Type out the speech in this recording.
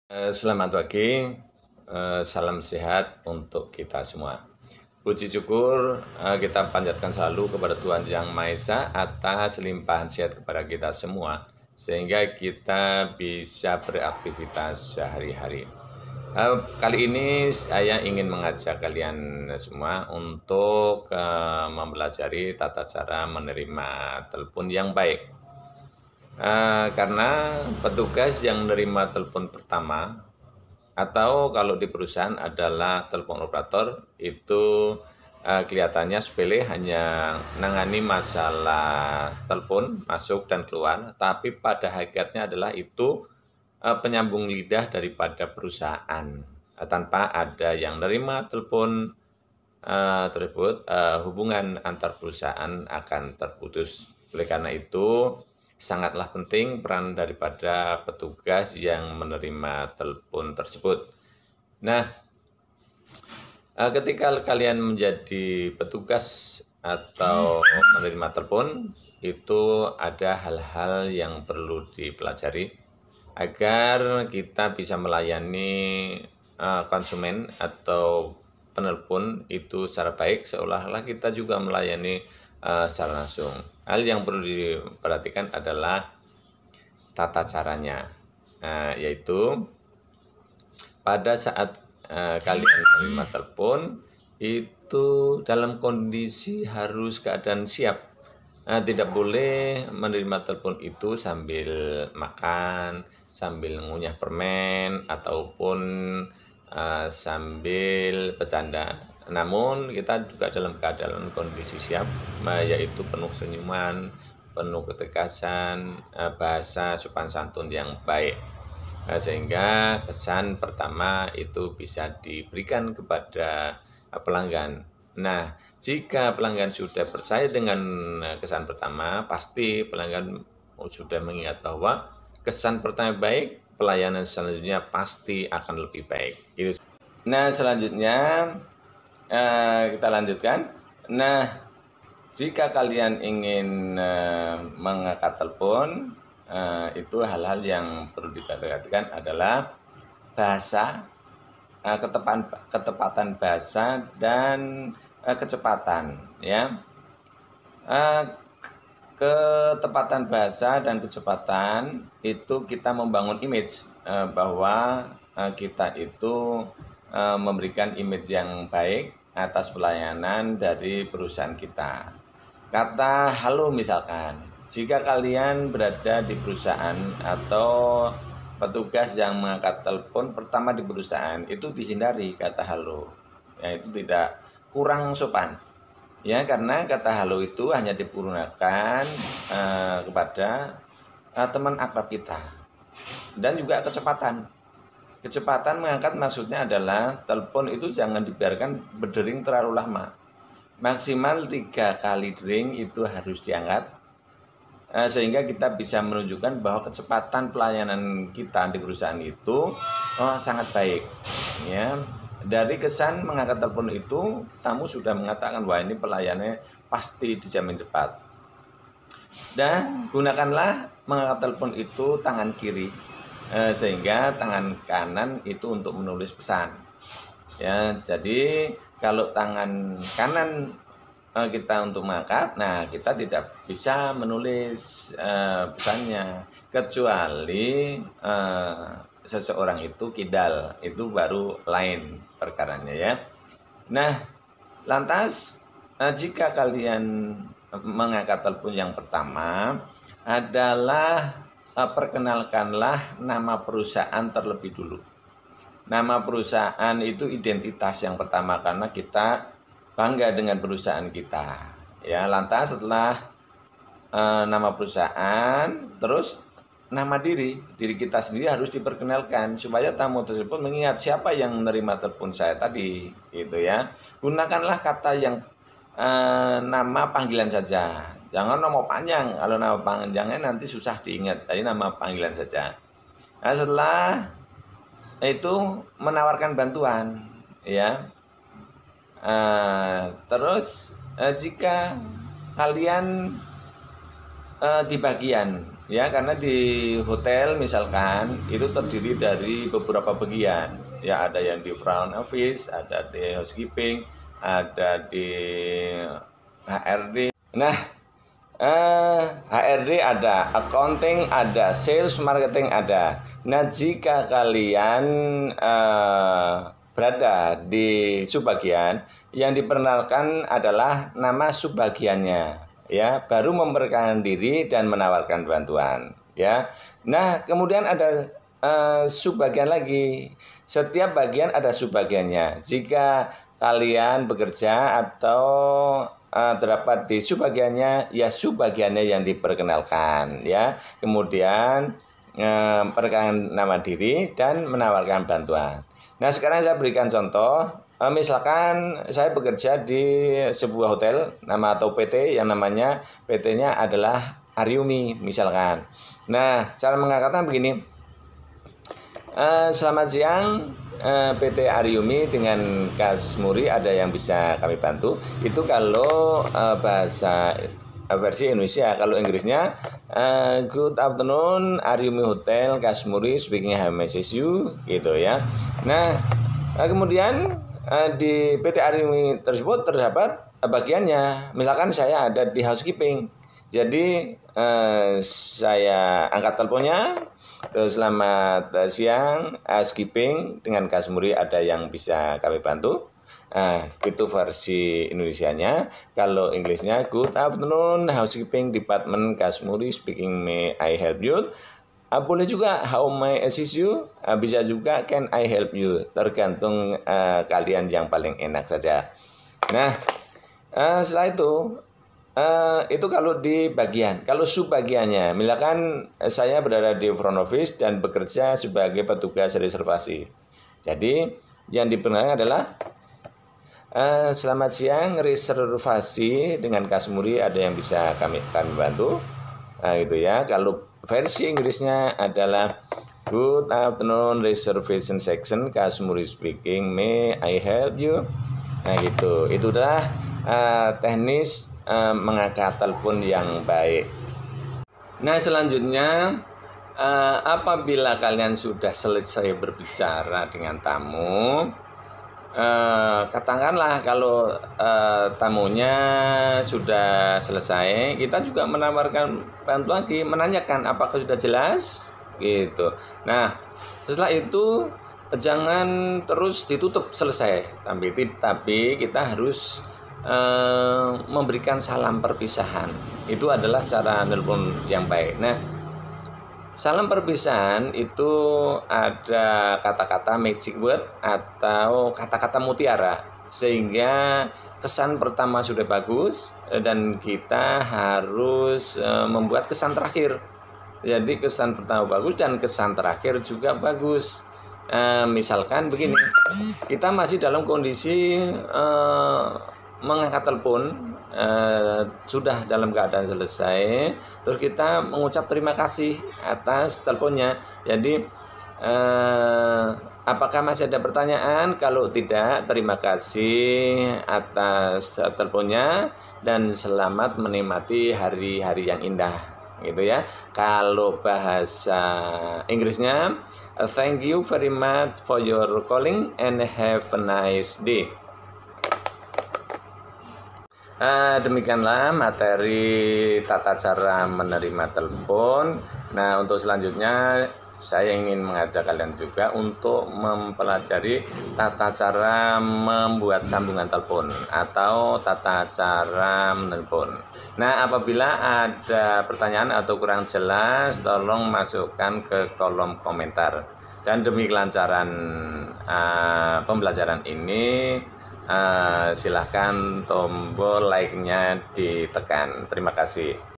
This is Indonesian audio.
Selamat pagi, salam sehat untuk kita semua. Puji syukur kita panjatkan selalu kepada Tuhan Yang Maha Esa atas limpahan sehat kepada kita semua, sehingga kita bisa beraktivitas sehari-hari. Kali ini saya ingin mengajak kalian semua untuk mempelajari tata cara menerima telepon yang baik. Karena petugas yang menerima telepon pertama atau kalau di perusahaan adalah telepon operator itu kelihatannya sepele, hanya nangani masalah telepon masuk dan keluar, tapi pada hakikatnya adalah itu penyambung lidah daripada perusahaan. Tanpa ada yang nerima telepon tersebut, hubungan antar perusahaan akan terputus. Oleh karena itu, sangatlah penting peran daripada petugas yang menerima telepon tersebut. Nah, ketika kalian menjadi petugas atau menerima telepon, itu ada hal-hal yang perlu dipelajari agar kita bisa melayani konsumen atau penelpon itu secara baik, seolah-olah kita juga melayani secara langsung. Hal yang perlu diperhatikan adalah tata caranya, yaitu pada saat kalian menerima telepon itu dalam kondisi harus keadaan siap. Tidak boleh menerima telepon itu sambil makan, sambil ngunyah permen, ataupun sambil bercanda. Namun kita juga dalam keadaan kondisi siap, yaitu penuh senyuman, penuh ketegasan, bahasa sopan santun yang baik. Sehingga kesan pertama itu bisa diberikan kepada pelanggan. Nah, jika pelanggan sudah percaya dengan kesan pertama, pasti pelanggan sudah mengingat bahwa kesan pertama baik, pelayanan selanjutnya pasti akan lebih baik. Nah, selanjutnya kita lanjutkan. Nah, jika kalian ingin mengangkat telepon, itu hal-hal yang perlu diperhatikan adalah bahasa, ketepatan bahasa, dan kecepatan. Ya, ketepatan bahasa dan kecepatan itu kita membangun image bahwa kita itu memberikan image yang baik atas pelayanan dari perusahaan kita. Kata halo misalkan, jika kalian berada di perusahaan atau petugas yang mengangkat telepon pertama di perusahaan, itu dihindari kata halo. Ya, itu tidak, kurang sopan. Ya, karena kata halo itu hanya digunakan kepada teman akrab kita. Dan juga kecepatan. Kecepatan mengangkat maksudnya adalah telepon itu jangan dibiarkan berdering terlalu lama. Maksimal 3 kali dering itu harus diangkat, sehingga kita bisa menunjukkan bahwa kecepatan pelayanan kita di perusahaan itu sangat baik. Ya, dari kesan mengangkat telepon itu, tamu sudah mengatakan wah ini pelayanannya pasti dijamin cepat. Dan gunakanlah mengangkat telepon itu tangan kiri, sehingga tangan kanan itu untuk menulis pesan. Ya, jadi kalau tangan kanan kita untuk mengangkat, nah kita tidak bisa menulis pesannya, kecuali seseorang itu kidal, itu baru lain perkaranya ya. Nah, lantas jika kalian mengangkat telepon yang pertama adalah perkenalkanlah nama perusahaan terlebih dulu. Nama perusahaan itu identitas yang pertama karena kita bangga dengan perusahaan kita. Ya, lantas setelah nama perusahaan, terus nama diri kita sendiri harus diperkenalkan supaya tamu tersebut mengingat siapa yang menerima telepon saya tadi, gitu ya. Gunakanlah kata yang nama panggilan saja, jangan nama panjang. Kalau nama panjangnya nanti susah diingat, jadi nama panggilan saja. Nah, setelah itu menawarkan bantuan, ya. Terus jika kalian di bagian Ya, karena di hotel misalkan itu terdiri dari beberapa bagian. Ya, ada yang di front office, ada di housekeeping, ada di HRD. Nah, HRD ada, accounting ada, sales marketing ada. Nah, jika kalian berada di subbagian, yang diperkenalkan adalah nama subbagiannya, ya, baru memperkenalkan diri dan menawarkan bantuan, ya. Nah, kemudian ada subbagian lagi. Setiap bagian ada subbagiannya. Jika kalian bekerja atau terdapat di subbagiannya, ya subbagiannya yang diperkenalkan, ya. Kemudian perkenalkan nama diri dan menawarkan bantuan. Nah, sekarang saya berikan contoh. Misalkan saya bekerja di sebuah hotel, nama atau PT yang namanya PT-nya adalah Aryumi misalkan. Nah, cara mengangkatnya begini. Selamat siang, PT Aryumi dengan Kasmuri, ada yang bisa kami bantu? Itu kalau bahasa versi Indonesia. Kalau Inggrisnya, good afternoon, Aryumi Hotel, Kasmuri speaking, how may I assist you, gitu ya. Nah, kemudian di PT Aryumi tersebut terdapat bagiannya. Misalkan saya ada di housekeeping, jadi saya angkat teleponnya. Terus selamat siang, housekeeping dengan Kasmuri, ada yang bisa kami bantu? Nah, itu versi Indonesianya. Kalau Inggrisnya, good afternoon, housekeeping department Kasmuri speaking, may I help you? Boleh juga how may I assist you? Bisa juga can I help you? Tergantung kalian yang paling enak saja. Nah, setelah itu kalau di bagian. Kalau subbagiannya, misalkan saya berada di front office dan bekerja sebagai petugas reservasi. Jadi yang diperkenalkan adalah selamat siang, reservasi dengan Kasmuri, ada yang bisa kami bantu. Nah, gitu ya. Kalau versi Inggrisnya adalah good afternoon, reservation section, Kasmuri speaking, may I help you? Nah, gitu. Itu adalah teknis mengangkat telepon yang baik. Nah, selanjutnya apabila kalian sudah selesai berbicara dengan tamu, katakanlah kalau tamunya sudah selesai, kita juga menawarkan bantuan lagi, menanyakan apakah sudah jelas, gitu. Nah, setelah itu jangan terus ditutup selesai, tapi kita harus memberikan salam perpisahan. Itu adalah cara nelpon yang baik. Nah, salam perpisahan itu ada kata-kata magic word atau kata-kata mutiara, sehingga kesan pertama sudah bagus dan kita harus membuat kesan terakhir. Jadi kesan pertama bagus dan kesan terakhir juga bagus. Misalkan begini, kita masih dalam kondisi mengangkat telepon, sudah dalam keadaan selesai, terus kita mengucap terima kasih atas teleponnya. Jadi apakah masih ada pertanyaan? Kalau tidak, terima kasih atas teleponnya dan selamat menikmati hari-hari yang indah, gitu ya. Kalau bahasa Inggrisnya, thank you very much for your calling and have a nice day. Demikianlah materi tata cara menerima telepon. Nah, untuk selanjutnya saya ingin mengajak kalian juga untuk mempelajari tata cara membuat sambungan telepon atau tata cara menelpon. Nah, apabila ada pertanyaan atau kurang jelas, tolong masukkan ke kolom komentar. Dan demi kelancaran pembelajaran ini, silahkan tombol like-nya ditekan. Terima kasih.